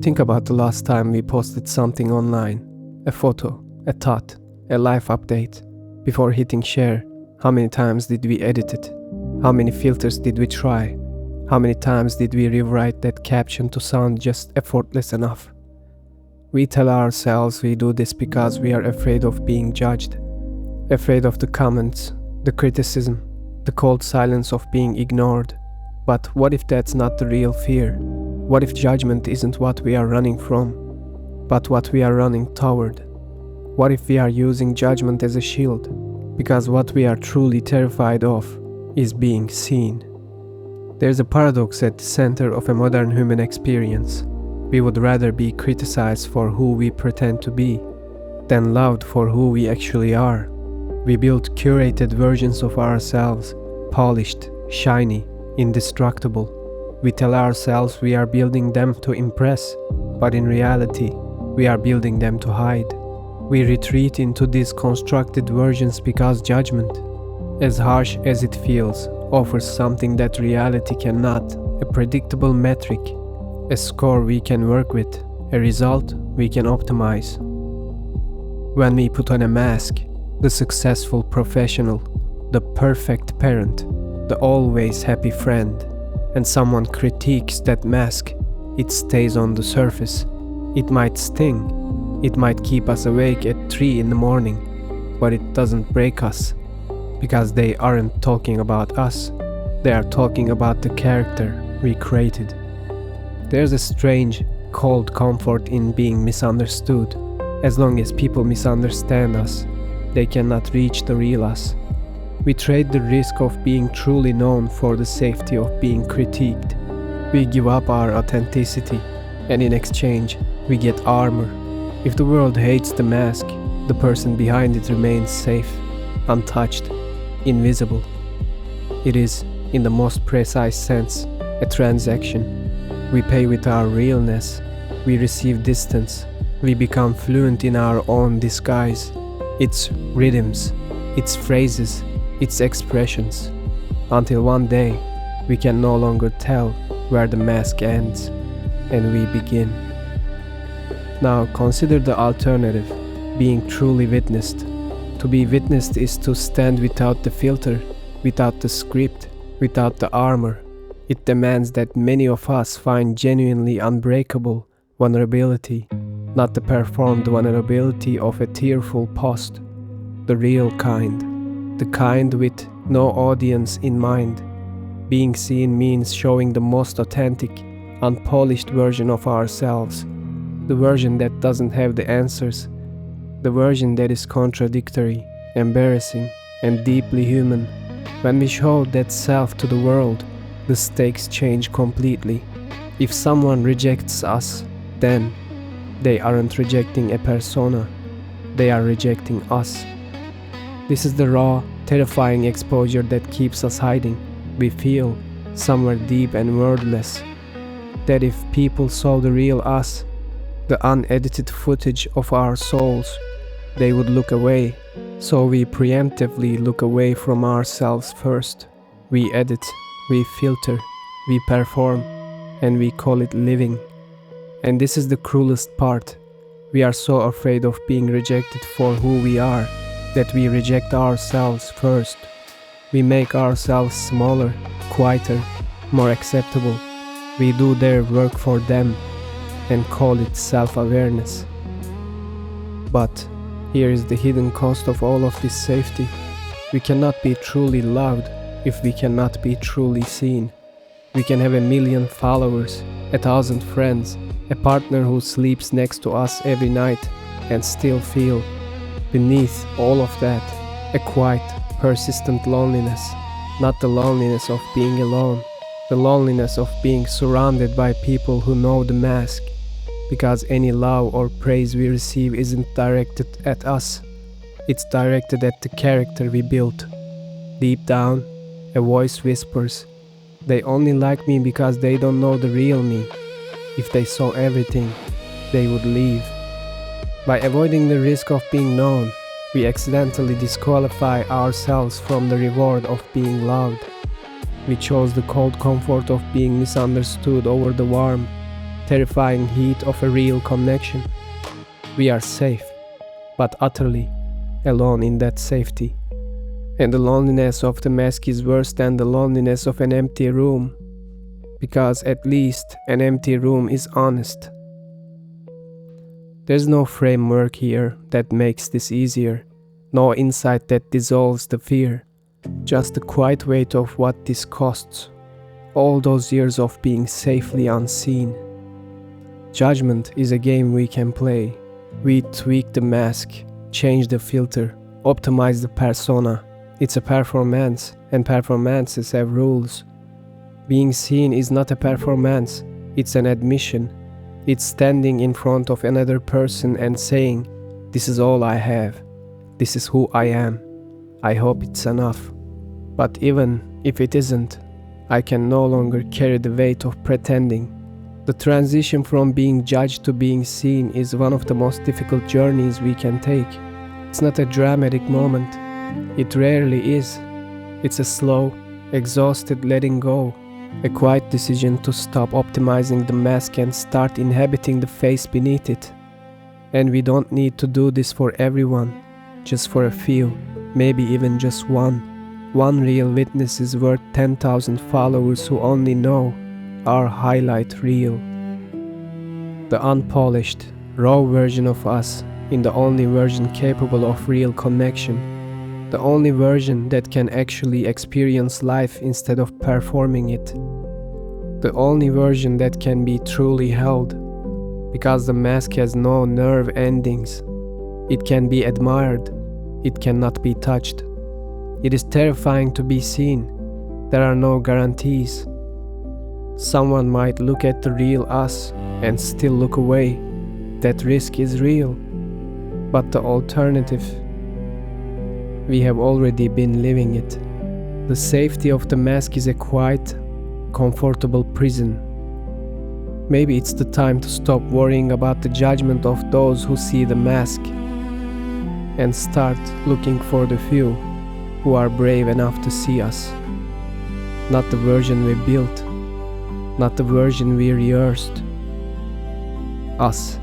Think about the last time we posted something online. A photo, a thought, a life update. Before hitting share, how many times did we edit it? How many filters did we try? How many times did we rewrite that caption to sound just effortless enough? We tell ourselves we do this because we are afraid of being judged. Afraid of the comments, the criticism, the cold silence of being ignored. But what if that's not the real fear? What if judgment isn't what we are running from, but what we are running toward? What if we are using judgment as a shield? Because what we are truly terrified of is being seen. There's a paradox at the center of a modern human experience. We would rather be criticized for who we pretend to be than loved for who we actually are. We build curated versions of ourselves, polished, shiny, indestructible. We tell ourselves we are building them to impress, but in reality, we are building them to hide. We retreat into these constructed versions because judgment, as harsh as it feels, offers something that reality cannot: a predictable metric, a score we can work with, a result we can optimize. When we put on a mask, the successful professional, the perfect parent, the always happy friend, and someone critiques that mask, it stays on the surface. It might sting, it might keep us awake at 3 in the morning, but it doesn't break us, because they aren't talking about us, they are talking about the character we created. There's a strange, cold comfort in being misunderstood. As long as people misunderstand us, they cannot reach the real us. We trade the risk of being truly known for the safety of being critiqued. We give up our authenticity, and in exchange, we get armor. If the world hates the mask, the person behind it remains safe, untouched, invisible. It is, in the most precise sense, a transaction. We pay with our realness. We receive distance. We become fluent in our own disguise. Its rhythms, its phrases, its expressions, until one day we can no longer tell where the mask ends and we begin. Now consider the alternative, being truly witnessed. To be witnessed is to stand without the filter, without the script, without the armor. It demands that many of us find genuinely unbreakable vulnerability, not the performed vulnerability of a tearful post, the real kind. The kind with no audience in mind. Being seen means showing the most authentic, unpolished version of ourselves. The version that doesn't have the answers. The version that is contradictory, embarrassing, and deeply human. When we show that self to the world, the stakes change completely. If someone rejects us, then they aren't rejecting a persona. They are rejecting us. This is the raw, terrifying exposure that keeps us hiding. We feel, somewhere deep and wordless, that if people saw the real us, the unedited footage of our souls, they would look away. So we preemptively look away from ourselves first. We edit, we filter, we perform, and we call it living. And this is the cruelest part. We are so afraid of being rejected for who we are, that we reject ourselves first. We make ourselves smaller, quieter, more acceptable. We do their work for them and call it self-awareness. But here is the hidden cost of all of this safety. We cannot be truly loved if we cannot be truly seen. We can have 1,000,000 followers, 1,000 friends, a partner who sleeps next to us every night, and still feel, beneath all of that, a quiet, persistent loneliness. Not the loneliness of being alone, the loneliness of being surrounded by people who know the mask, because any love or praise we receive isn't directed at us. It's directed at the character we built. Deep down, a voice whispers, "They only like me because they don't know the real me. If they saw everything, they would leave." By avoiding the risk of being known, we accidentally disqualify ourselves from the reward of being loved. We chose the cold comfort of being misunderstood over the warm, terrifying heat of a real connection. We are safe, but utterly alone in that safety. And the loneliness of the mask is worse than the loneliness of an empty room, because at least an empty room is honest. There's no framework here that makes this easier, no insight that dissolves the fear, just the quiet weight of what this costs, all those years of being safely unseen. Judgment is a game we can play. We tweak the mask, change the filter, optimize the persona. It's a performance, and performances have rules. Being seen is not a performance, it's an admission. It's standing in front of another person and saying, "This is all I have. This is who I am. I hope it's enough." But even if it isn't, I can no longer carry the weight of pretending. The transition from being judged to being seen is one of the most difficult journeys we can take. It's not a dramatic moment. It rarely is. It's a slow, exhausted letting go, a quiet decision to stop optimizing the mask and start inhabiting the face beneath it. And we don't need to do this for everyone, just for a few, maybe even just one. One real witness is worth 10,000 followers who only know our highlight reel. The unpolished, raw version of us in the only version capable of real connection. The only version that can actually experience life instead of performing it. The only version that can be truly held, because the mask has no nerve endings. It can be admired, it cannot be touched. It is terrifying to be seen. There are no guarantees. Someone might look at the real us and still look away. That risk is real. But the alternative, we have already been living it. The safety of the mask is a quiet, comfortable prison. Maybe it's the time to stop worrying about the judgment of those who see the mask and start looking for the few who are brave enough to see us. Not the version we built, not the version we rehearsed. Us.